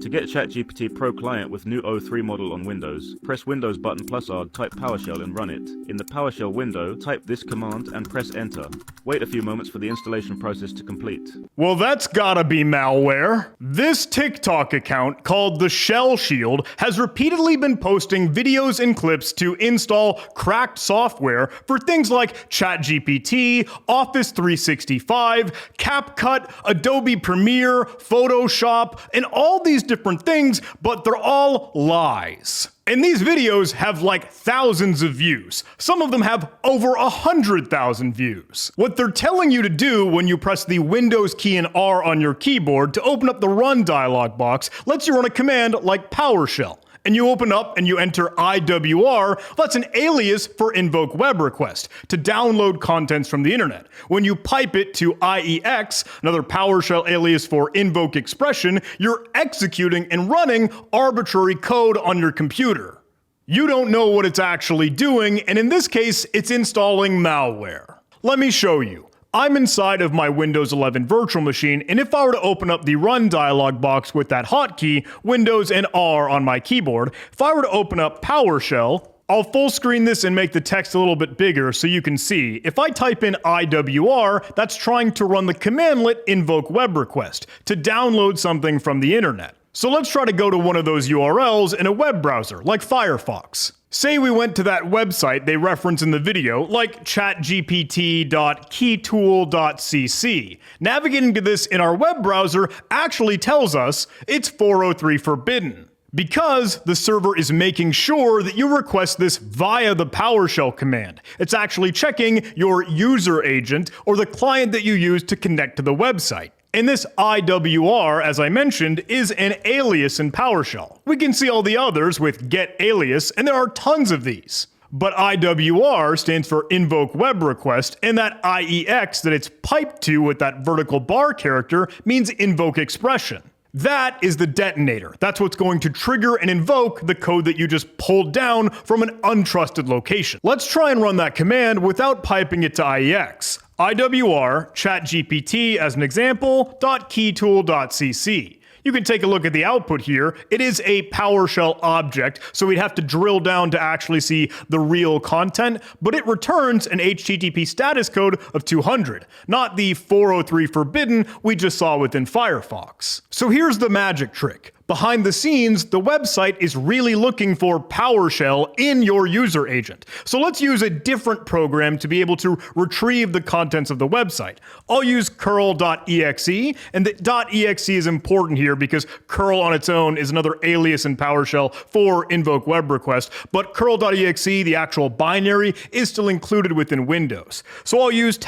To get ChatGPT Pro Client with new O3 model on Windows, press Windows button +R, type PowerShell and run it. In the PowerShell window, type this command and press enter. Wait a few moments for the installation process to complete. Well, that's gotta be malware. This TikTok account called the Shell Shield has repeatedly been posting videos and clips to install cracked software for things like ChatGPT, Office 365, CapCut, Adobe Premiere, Photoshop, and all these different things, but they're all lies. And these videos have like thousands of views. Some of them have over 100,000 views. What they're telling you to do when you press the Windows key and R on your keyboard to open up the Run dialog box lets you run a command like PowerShell. And you open up and you enter IWR, that's an alias for invoke web request, to download contents from the internet. When you pipe it to IEX, another PowerShell alias for invoke expression, you're executing and running arbitrary code on your computer. You don't know what it's actually doing, and in this case, it's installing malware. Let me show you. I'm inside of my Windows 11 virtual machine, and if I were to open up the Run dialog box with that hotkey, Windows and R on my keyboard, if I were to open up PowerShell, I'll full screen this and make the text a little bit bigger so you can see. If I type in IWR, that's trying to run the commandlet invoke web request to download something from the internet. So let's try to go to one of those URLs in a web browser, like Firefox. Say we went to that website they reference in the video, like chatgpt.keytool.cc. Navigating to this in our web browser actually tells us it's 403 forbidden, because the server is making sure that you request this via the PowerShell command. It's actually checking your user agent or the client that you use to connect to the website. And this IWR, as I mentioned, is an alias in PowerShell. We can see all the others with get alias, and there are tons of these. But IWR stands for invoke web request, and that IEX that it's piped to with that vertical bar character means invoke expression. That is the detonator. That's what's going to trigger and invoke the code that you just pulled down from an untrusted location. Let's try and run that command without piping it to IEX. IWR ChatGPT as an example .keytool.cc. You can take a look at the output here. It is a PowerShell object, so we'd have to drill down to actually see the real content, but it returns an HTTP status code of 200, not the 403 forbidden we just saw within Firefox. So here's the magic trick. Behind the scenes, the website is really looking for PowerShell in your user agent. So let's use a different program to be able to retrieve the contents of the website. I'll use curl.exe, and the .exe is important here because curl on its own is another alias in PowerShell for invoke web request, but curl.exe, the actual binary, is still included within Windows. So I'll use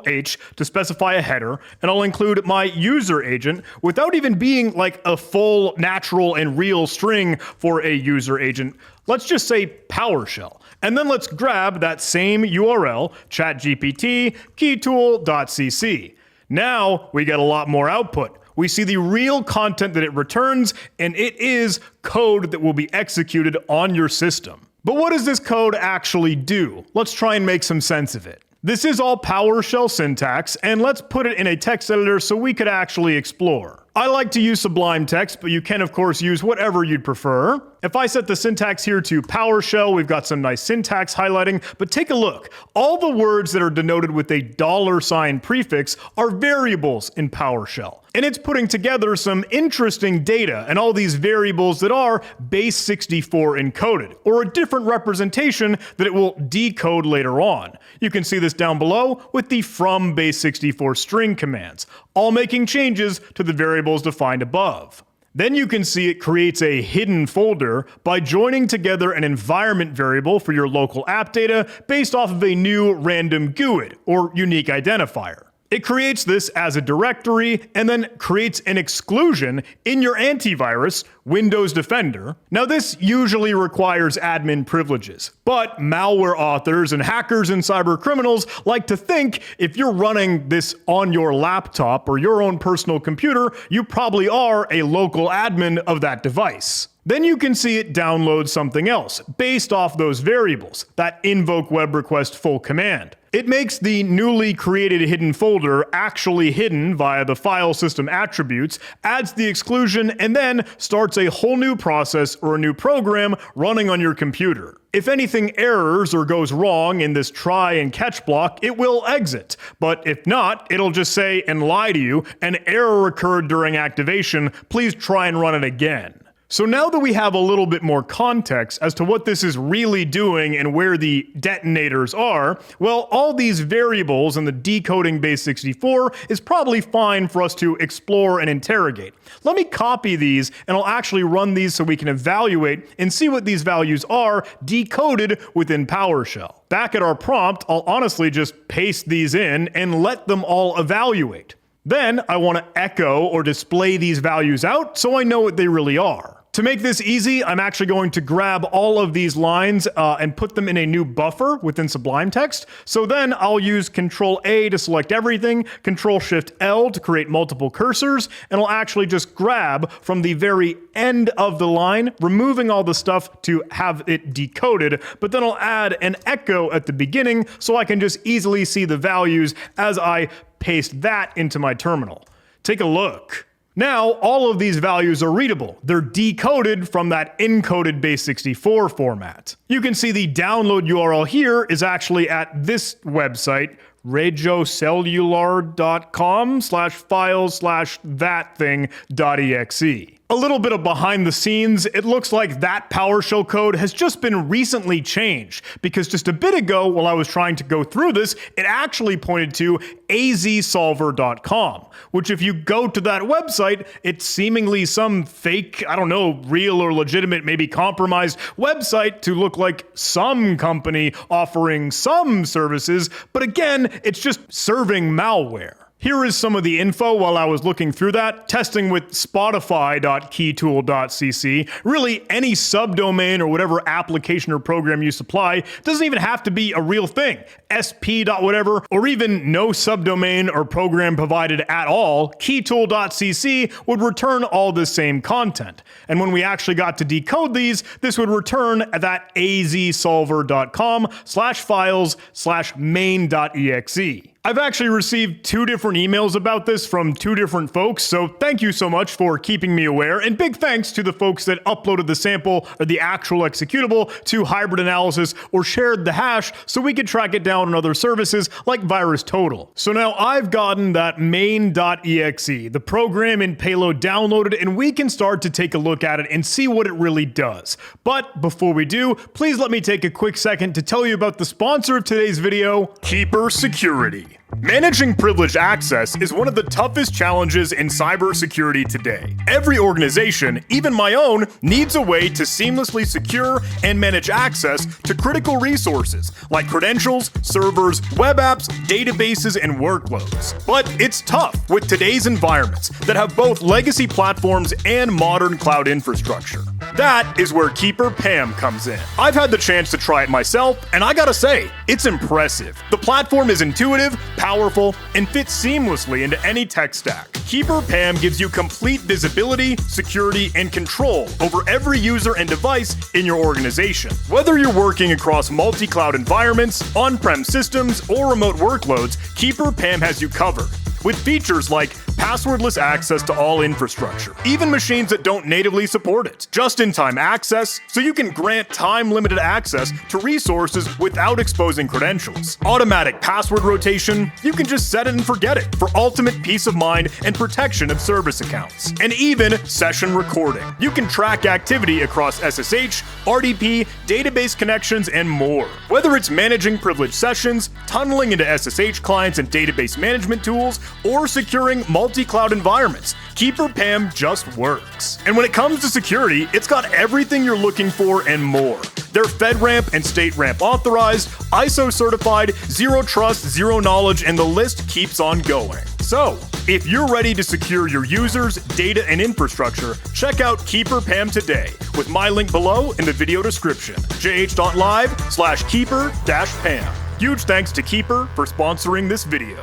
H to specify a header, and I'll include my user agent without even being like a full natural and real string for a user agent. Let's just say PowerShell. And then let's grab that same URL, ChatGPT keytool.cc. Now we get a lot more output. We see the real content that it returns, and it is code that will be executed on your system. But what does this code actually do? Let's try and make some sense of it. This is all PowerShell syntax, and let's put it in a text editor so we could actually explore. I like to use Sublime Text, but you can of course use whatever you'd prefer. If I set the syntax here to PowerShell, we've got some nice syntax highlighting, but take a look. All the words that are denoted with a $ prefix are variables in PowerShell. And it's putting together some interesting data and all these variables that are base 64 encoded, or a different representation that it will decode later on. You can see this down below with the from base 64 string commands, all making changes to the variables defined above. Then you can see it creates a hidden folder by joining together an environment variable for your local app data based off of a new random GUID, or unique identifier. It creates this as a directory and then creates an exclusion in your antivirus, Windows Defender. Now this usually requires admin privileges, but malware authors and hackers and cyber criminals like to think if you're running this on your laptop or your own personal computer, you probably are a local admin of that device. Then you can see it download something else based off those variables, that invoke web request full command. It makes the newly created hidden folder actually hidden via the file system attributes, adds the exclusion, and then starts a whole new process or a new program running on your computer. If anything errors or goes wrong in this try and catch block, it will exit. But if not, it'll just say and lie to you, an error occurred during activation, please try and run it again. So now that we have a little bit more context as to what this is really doing and where the detonators are, well, all these variables in the decoding base64 is probably fine for us to explore and interrogate. Let me copy these and I'll actually run these so we can evaluate and see what these values are decoded within PowerShell. Back at our prompt, I'll honestly just paste these in and let them all evaluate. Then I want to echo or display these values out so I know what they really are. To make this easy, I'm actually going to grab all of these lines and put them in a new buffer within Sublime Text. So then I'll use Control-A to select everything, Control-Shift-L to create multiple cursors, and I'll actually just grab from the very end of the line, removing all the stuff to have it decoded, but then I'll add an echo at the beginning so I can just easily see the values as I paste that into my terminal. Take a look. Now, all of these values are readable. They're decoded from that encoded base64 format. You can see the download URL here is actually at this website, regiocellular.com/files/thatthing.exe. A little bit of behind the scenes, it looks like that PowerShell code has just been recently changed, because just a bit ago while I was trying to go through this, it actually pointed to azsolver.com, which if you go to that website, it's seemingly some fake, I don't know, real or legitimate, maybe compromised website to look like some company offering some services, but again, it's just serving malware. Here is some of the info while I was looking through that, testing with spotify.keytool.cc. Really, any subdomain or whatever application or program you supply doesn't even have to be a real thing. sp.whatever, or even no subdomain or program provided at all, keytool.cc would return all the same content. And when we actually got to decode these, this would return that azsolver.com/files/main.exe. I've actually received 2 different emails about this from 2 different folks, so thank you so much for keeping me aware, and big thanks to the folks that uploaded the sample or the actual executable to Hybrid Analysis or shared the hash so we could track it down on other services like VirusTotal. So now I've gotten that main.exe, the program and payload downloaded, and we can start to take a look at it and see what it really does. But before we do, please let me take a quick second to tell you about the sponsor of today's video, Keeper Security. Managing privileged access is one of the toughest challenges in cybersecurity today. Every organization, even my own, needs a way to seamlessly secure and manage access to critical resources like credentials, servers, web apps, databases, and workloads. But it's tough with today's environments that have both legacy platforms and modern cloud infrastructure. That is where Keeper PAM comes in. I've had the chance to try it myself, and I gotta say, it's impressive. The platform is intuitive, powerful, and fits seamlessly into any tech stack. Keeper PAM gives you complete visibility, security, and control over every user and device in your organization. Whether you're working across multi-cloud environments, on-prem systems, or remote workloads, Keeper PAM has you covered. With features like passwordless access to all infrastructure, even machines that don't natively support it, just-in-time access, so you can grant time-limited access to resources without exposing credentials, automatic password rotation, you can just set it and forget it for ultimate peace of mind and protection of service accounts, and even session recording. You can track activity across SSH, RDP, database connections, and more. Whether it's managing privileged sessions, tunneling into SSH clients and database management tools, or securing multi-cloud environments, Keeper PAM just works. And when it comes to security, it's got everything you're looking for and more. They're FedRAMP and StateRAMP authorized, ISO certified, zero trust, zero knowledge, and the list keeps on going. So, if you're ready to secure your users, data, and infrastructure, check out Keeper PAM today with my link below in the video description, jh.live/keeper-pam. Huge thanks to Keeper for sponsoring this video.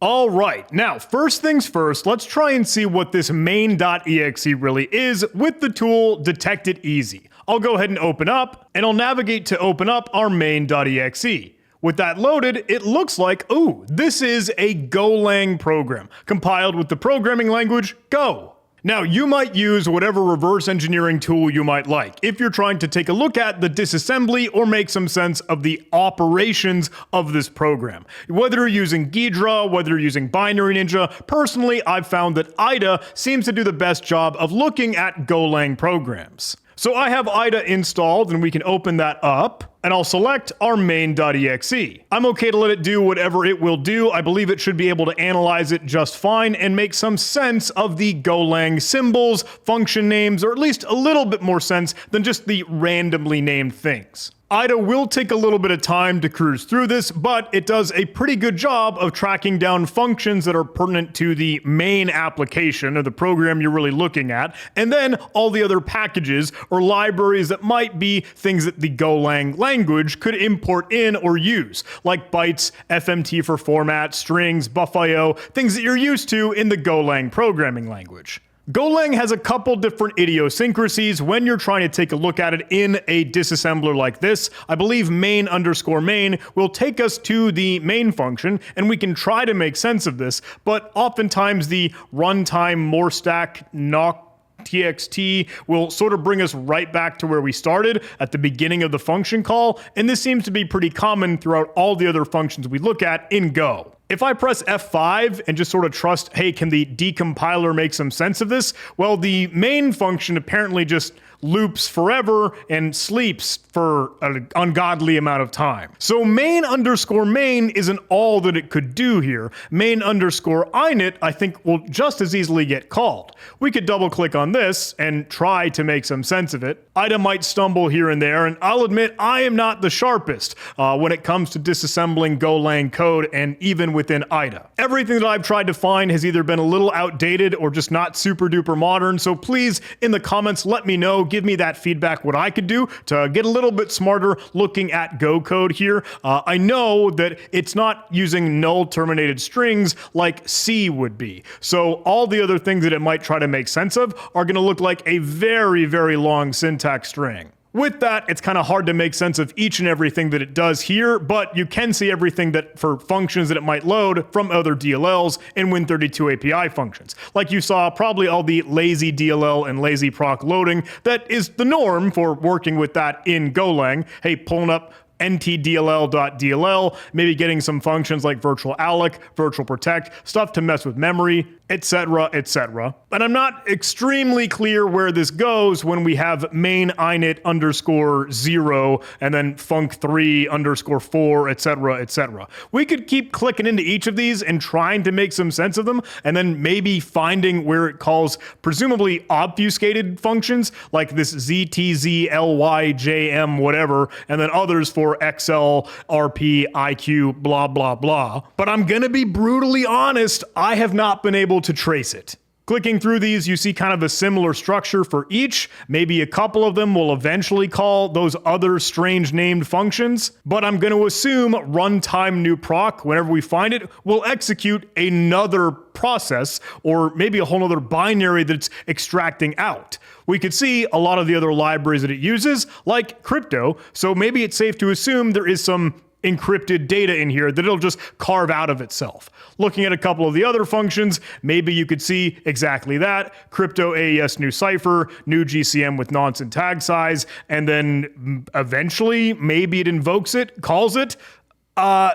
Alright, now first things first, let's try and see what this main.exe really is with the tool Detect It Easy. I'll go ahead and open up, and I'll navigate to open up our main.exe. With that loaded, it looks like, ooh, this is a Golang program, compiled with the programming language Go. Now, you might use whatever reverse engineering tool you might like if you're trying to take a look at the disassembly or make some sense of the operations of this program. Whether you're using Ghidra, whether you're using Binary Ninja, personally, I've found that IDA seems to do the best job of looking at Golang programs. So I have IDA installed, and we can open that up, and I'll select our main.exe. I'm okay to let it do whatever it will do. I believe it should be able to analyze it just fine and make some sense of the Golang symbols, function names, or at least a little bit more sense than just the randomly named things. IDA will take a little bit of time to cruise through this, but it does a pretty good job of tracking down functions that are pertinent to the main application of the program you're really looking at, and then all the other packages or libraries that might be things that the Golang language could import in or use, like bytes, FMT for format, strings, buff.io, things that you're used to in the Golang programming language. Golang has a couple different idiosyncrasies when you're trying to take a look at it in a disassembler like this. I believe main_main will take us to the main function, and we can try to make sense of this, but oftentimes the runtime more stack knock txt will sort of bring us right back to where we started at the beginning of the function call, and this seems to be pretty common throughout all the other functions we look at in Go. If I press F5 and just sort of trust, hey, can the decompiler make some sense of this? Well, the main function apparently just loops forever and sleeps for an ungodly amount of time. So main_main isn't all that it could do here. Main_init, I think, will just as easily get called. We could double click on this and try to make some sense of it. IDA might stumble here and there, and I'll admit I am not the sharpest when it comes to disassembling Golang code, and even within IDA. Everything that I've tried to find has either been a little outdated or just not super duper modern, so please, in the comments, let me know, give me that feedback, what I could do to get a little bit smarter looking at Go code here. I know that it's not using null terminated strings like C would be, so all the other things that it might try to make sense of are going to look like a very, very long syntax string. With that, it's kind of hard to make sense of each and everything that it does here, but you can see everything that for functions that it might load from other DLLs in Win32 API functions. Like you saw, probably all the lazy DLL and lazy proc loading that is the norm for working with that in Golang. Hey, pulling up ntdll.dll, maybe getting some functions like virtual alloc, virtual protect, stuff to mess with memory, etc., etc. And I'm not extremely clear where this goes when we have main_init_0 and then func3_4, etc., etc. We could keep clicking into each of these and trying to make some sense of them, and then maybe finding where it calls presumably obfuscated functions like this ztzlyjm whatever, and then others for XL, RP, IQ, blah, blah, blah. But I'm gonna be brutally honest, I have not been able to trace it. Clicking through these, you see kind of a similar structure for each. Maybe a couple of them will eventually call those other strange named functions, but I'm going to assume runtime new proc, whenever we find it, will execute another process, or maybe a whole other binary that it's extracting out. We could see a lot of the other libraries that it uses, like crypto, so maybe it's safe to assume there is some encrypted data in here that it'll just carve out of itself. Looking at a couple of the other functions, maybe you could see exactly that. Crypto AES new cipher, new GCM with nonce tag size, and then eventually maybe it invokes it, calls it.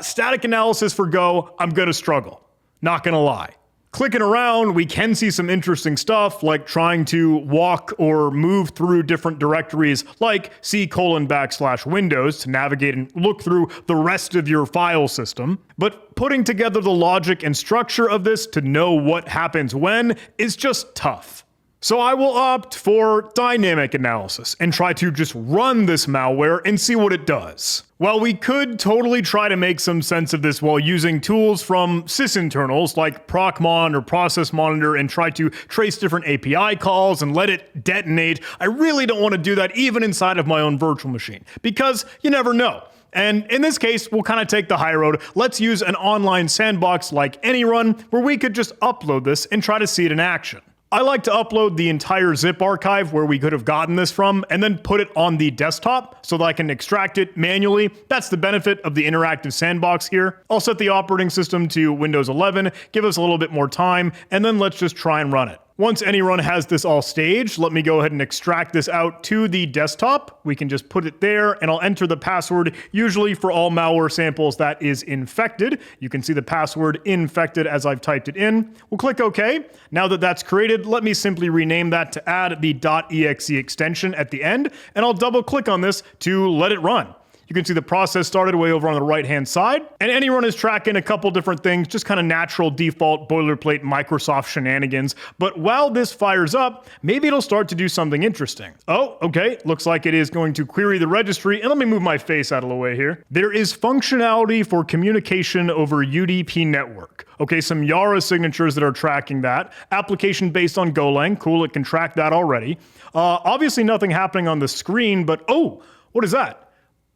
Static analysis for Go, I'm gonna struggle. Not gonna lie. Clicking around, we can see some interesting stuff, like trying to walk or move through different directories like C:\Windows to navigate and look through the rest of your file system. But putting together the logic and structure of this to know what happens when is just tough. So I will opt for dynamic analysis and try to just run this malware and see what it does. While we could totally try to make some sense of this while using tools from sysinternals like procmon or process monitor and try to trace different API calls and let it detonate, I really don't want to do that even inside of my own virtual machine, because you never know. And in this case, we'll kind of take the high road. Let's use an online sandbox like AnyRun, where we could just upload this and try to see it in action. I like to upload the entire zip archive where we could have gotten this from and then put it on the desktop so that I can extract it manually. That's the benefit of the interactive sandbox here. I'll set the operating system to Windows 11, give us a little bit more time, and then let's just try and run it. Once AnyRun has this all staged, let me go ahead and extract this out to the desktop. We can just put it there, and I'll enter the password. Usually for all malware samples, that is infected. You can see the password infected as I've typed it in. We'll click OK. Now that that's created, let me simply rename that to add the .exe extension at the end, and I'll double click on this to let it run. You can see the process started way over on the right-hand side, and AnyRun is tracking a couple different things, just kind of natural default boilerplate Microsoft shenanigans. But while this fires up, maybe it'll start to do something interesting. Oh, okay, looks like it is going to query the registry, and let me move my face out of the way here. There is functionality for communication over UDP network. Okay, some Yara signatures that are tracking that. Application based on Golang, cool, it can track that already. Obviously nothing happening on the screen, but oh, what is that?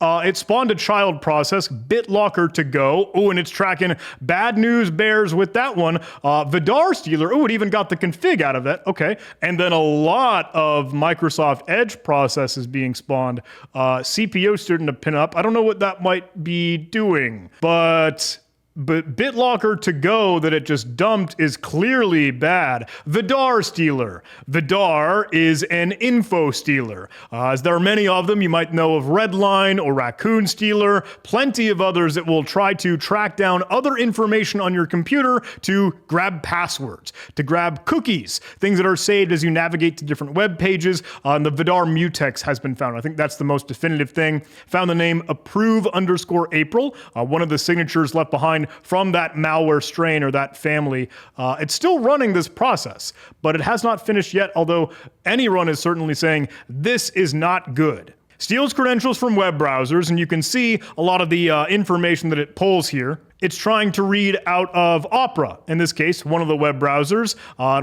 It spawned a child process, BitLocker to go. Oh, and it's tracking bad news bears with that one. Vidar Stealer. Oh, it even got the config out of that. Okay. And then a lot of Microsoft Edge processes being spawned. CPO starting to pin up. I don't know what that might be doing, but BitLocker to go that it just dumped is clearly bad. Vidar Stealer. Vidar is an info stealer. As there are many of them, you might know of Redline or Raccoon Stealer, plenty of others that will try to track down other information on your computer to grab passwords, to grab cookies, things that are saved as you navigate to different web pages. And the Vidar mutex has been found. I think that's the most definitive thing. Found the name approve_April, one of the signatures left behind from that malware strain or that family. It's still running this process, but it has not finished yet, although AnyRun is certainly saying this is not good. Steals credentials from web browsers, and you can see a lot of the information that it pulls here. It's trying to read out of Opera, in this case, one of the web browsers.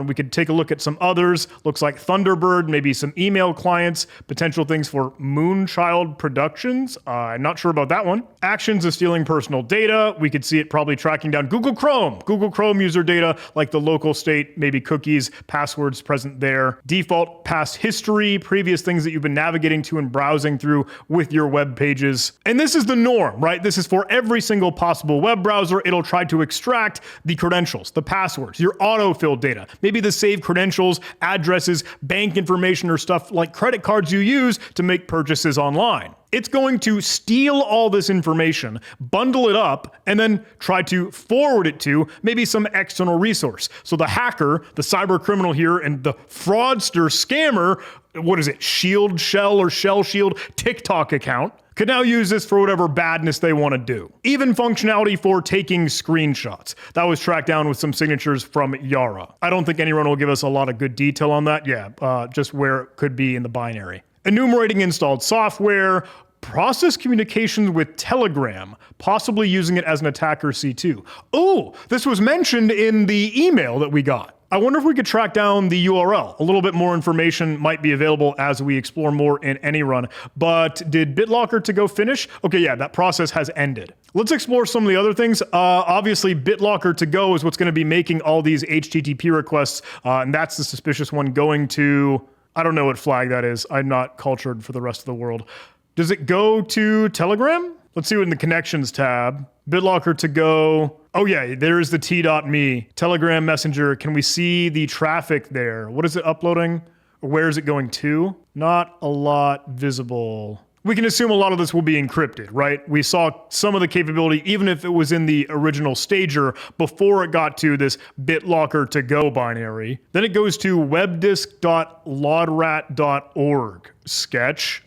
We could take a look at some others. Looks like Thunderbird, maybe some email clients, potential things for Moonchild Productions. I'm not sure about that one. Actions of stealing personal data. We could see it probably tracking down Google Chrome user data, like the local state, maybe cookies, passwords present there. Default past history, previous things that you've been navigating to and browsing through with your web pages. And this is the norm, right? This is for every single possible web browser. It'll try to extract the credentials, the passwords, your autofill data, maybe the saved credentials, addresses, bank information, or stuff like credit cards you use to make purchases online. It's going to steal all this information, bundle it up, and then try to forward it to maybe some external resource. So the hacker, the cyber criminal here, and the fraudster scammer, what is it, Shield Shell or Shell Shield TikTok account, could now use this for whatever badness they want to do. Even functionality for taking screenshots. That was tracked down with some signatures from Yara. I don't think anyone will give us a lot of good detail on that. Yeah, just where it could be in the binary. Enumerating installed software, process communications with Telegram, possibly using it as an attacker C2. Oh, this was mentioned in the email that we got. I wonder if we could track down the URL. A little bit more information might be available as we explore more in AnyRun. But did BitLocker to go finish? Okay, yeah, that process has ended. Let's explore some of the other things. Obviously, BitLocker to go is what's going to be making all these HTTP requests, and that's the suspicious one going to, I don't know what flag that is. I'm not cultured for the rest of the world. Does it go to Telegram? Let's see what in the connections tab. BitLocker to go. Oh yeah, there's the t.me. Telegram Messenger. Can we see the traffic there? What is it uploading? Or where is it going to? Not a lot visible. We can assume a lot of this will be encrypted, right? We saw some of the capability, even if it was in the original stager, before it got to this BitLocker to go binary. Then it goes to webdisk.lodrat.org. Sketch.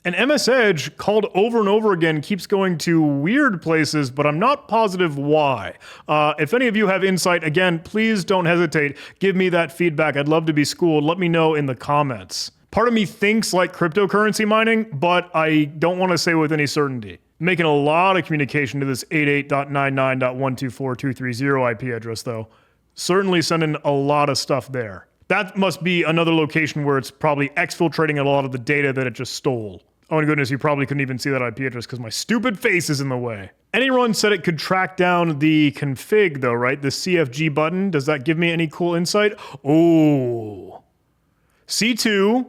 And MS Edge, called over and over again, keeps going to weird places, but I'm not positive why. If any of you have insight, again, please don't hesitate. Give me that feedback. I'd love to be schooled. Let me know in the comments. Part of me thinks like cryptocurrency mining, but I don't want to say with any certainty. Making a lot of communication to this 88.99.124.230 IP address, though. Certainly sending a lot of stuff there. That must be another location where it's probably exfiltrating a lot of the data that it just stole. Oh my goodness, you probably couldn't even see that IP address because my stupid face is in the way. Anyone said it could track down the config though, right? The CFG button. Does that give me any cool insight? Oh. C2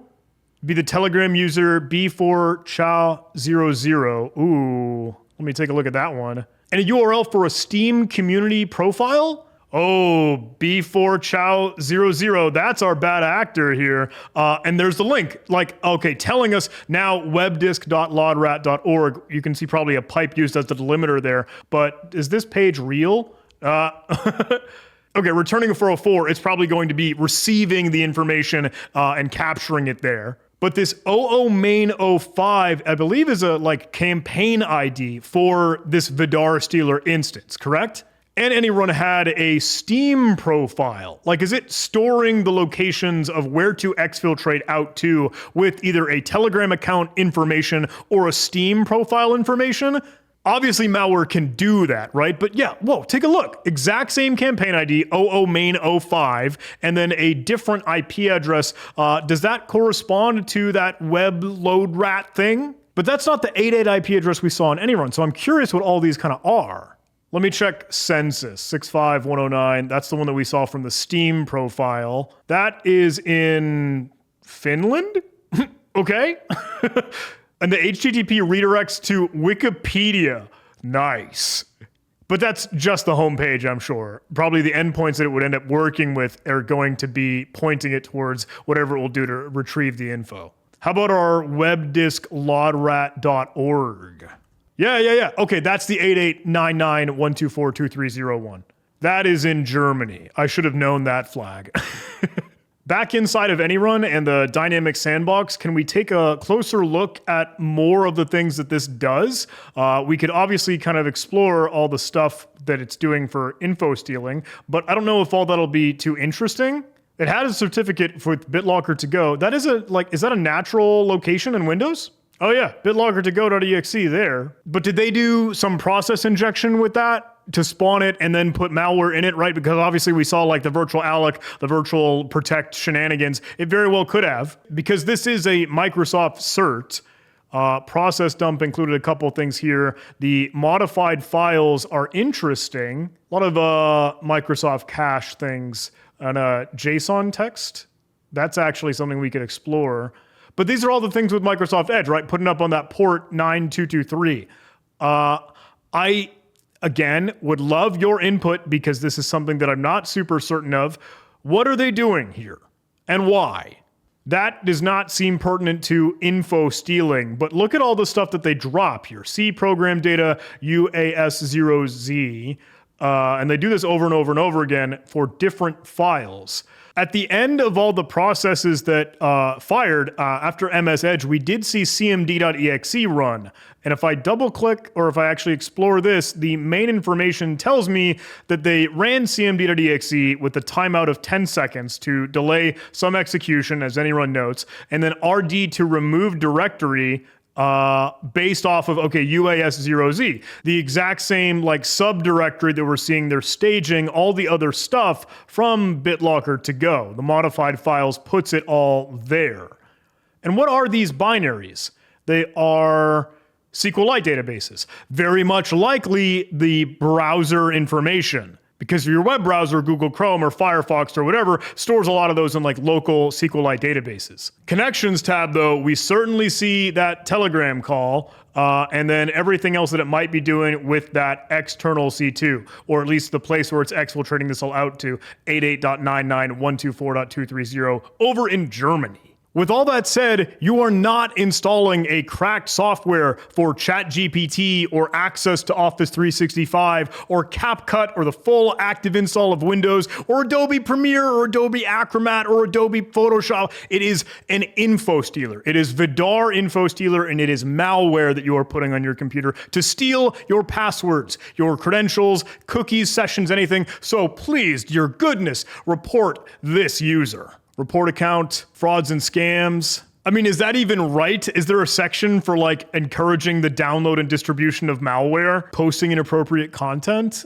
be the Telegram user B4Chow00. Ooh. Let me take a look at that one. And a URL for a Steam community profile? Oh, B4Chow00, that's our bad actor here. And there's the link, like, okay, telling us now webdisk.lodrat.org. You can see probably a pipe used as the delimiter there, but is this page real? Okay, returning a 404, it's probably going to be receiving the information and capturing it there. But this 00main05, I believe, is a like campaign ID for this Vidar Stealer instance, correct? And anyone had a Steam profile. Like, is it storing the locations of where to exfiltrate out to with either a Telegram account information or a Steam profile information? Obviously, malware can do that, right? But yeah, whoa, take a look. Exact same campaign ID, 00main05, and then a different IP address. Does that correspond to that web load rat thing? But that's not the 88 IP address we saw in AnyRun, so I'm curious what all these kind of are. Let me check census, 65109. That's the one that we saw from the Steam profile. That is in Finland? Okay. And the HTTP redirects to Wikipedia. Nice. But that's just the homepage, I'm sure. Probably the endpoints that it would end up working with are going to be pointing it towards whatever it will do to retrieve the info. How about our webdisklodrat.org? Yeah. Okay, that's the 889912423001. That is in Germany. I should have known that flag. Back inside of AnyRun and the dynamic sandbox, can we take a closer look at more of the things that this does? We could obviously kind of explore all the stuff that it's doing for info stealing, but I don't know if all that'll be too interesting. It had a certificate for BitLocker to go. That is is that a natural location in Windows? Oh yeah, bitlocker2go.exe there. But did they do some process injection with that to spawn it and then put malware in it, right? Because obviously we saw like the virtual alloc, the virtual protect shenanigans. It very well could have, because this is a Microsoft cert. Process dump included a couple things here. The modified files are interesting. A lot of Microsoft cache things and JSON text. That's actually something we could explore. But these are all the things with Microsoft Edge, right? Putting up on that port 9223. I, again, would love your input because this is something that I'm not super certain of. What are they doing here? And why? That does not seem pertinent to info stealing, but look at all the stuff that they drop here. C program data UAS0Z, and they do this over and over and over again for different files. At the end of all the processes that fired after MS Edge, we did see cmd.exe run. And if I double click, or if I actually explore this, the main information tells me that they ran cmd.exe with a timeout of 10 seconds to delay some execution, as anyone notes, and then rd to remove directory based off of, okay, UAS0Z, the exact same like subdirectory that we're seeing they're staging all the other stuff from BitLocker to go. The modified files puts it all there. And what are these binaries? They are SQLite databases, very much likely the browser information. Because your web browser, Google Chrome or Firefox or whatever, stores a lot of those in like local SQLite databases. Connections tab though, we certainly see that Telegram call and then everything else that it might be doing with that external C2, or at least the place where it's exfiltrating this all out to 88.99.124.230 over in Germany. With all that said, you are not installing a cracked software for ChatGPT or access to Office 365 or CapCut or the full active install of Windows or Adobe Premiere or Adobe Acrobat or Adobe Photoshop. It is an info stealer. It is Vidar info stealer, and it is malware that you are putting on your computer to steal your passwords, your credentials, cookies, sessions, anything. So please, dear goodness, report this user. Report account, frauds and scams. I mean, is that even right? Is there a section for like encouraging the download and distribution of malware, posting inappropriate content,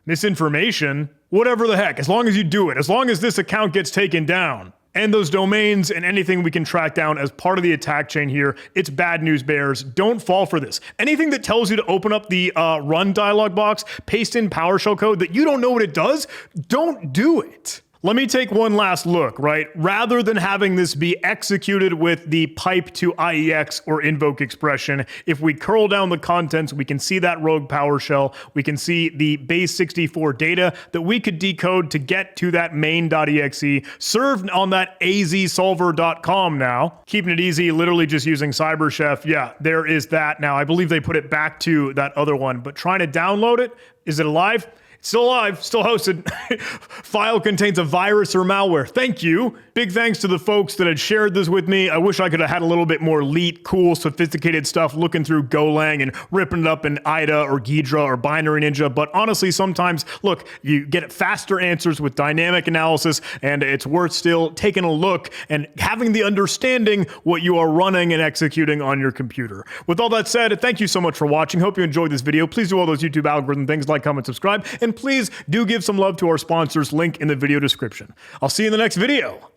misinformation, whatever the heck, as long as you do it, as long as this account gets taken down. and those domains and anything we can track down as part of the attack chain here. It's bad news, bears. Don't fall for this. Anything that tells you to open up the run dialog box, paste in PowerShell code that you don't know what it does, don't do it. Let me take one last look, right? Rather than having this be executed with the pipe to IEX or invoke expression, if we curl down the contents, we can see that rogue PowerShell. We can see the base64 data that we could decode to get to that main.exe served on that azsolver.com now. Keeping it easy, literally just using CyberChef. Yeah, there is that. Now, I believe they put it back to that other one, but trying to download it, is it alive? Still alive, still hosted. File contains a virus or malware. Thank you. Big thanks to the folks that had shared this with me. I wish I could have had a little bit more neat, cool, sophisticated stuff looking through Golang and ripping it up in IDA or Ghidra or Binary Ninja. But honestly, sometimes, look, you get faster answers with dynamic analysis, and it's worth still taking a look and having the understanding what you are running and executing on your computer. With all that said, thank you so much for watching. Hope you enjoyed this video. Please do all those YouTube algorithm things, like, comment, subscribe, and please do give some love to our sponsors, link in the video description. I'll see you in the next video.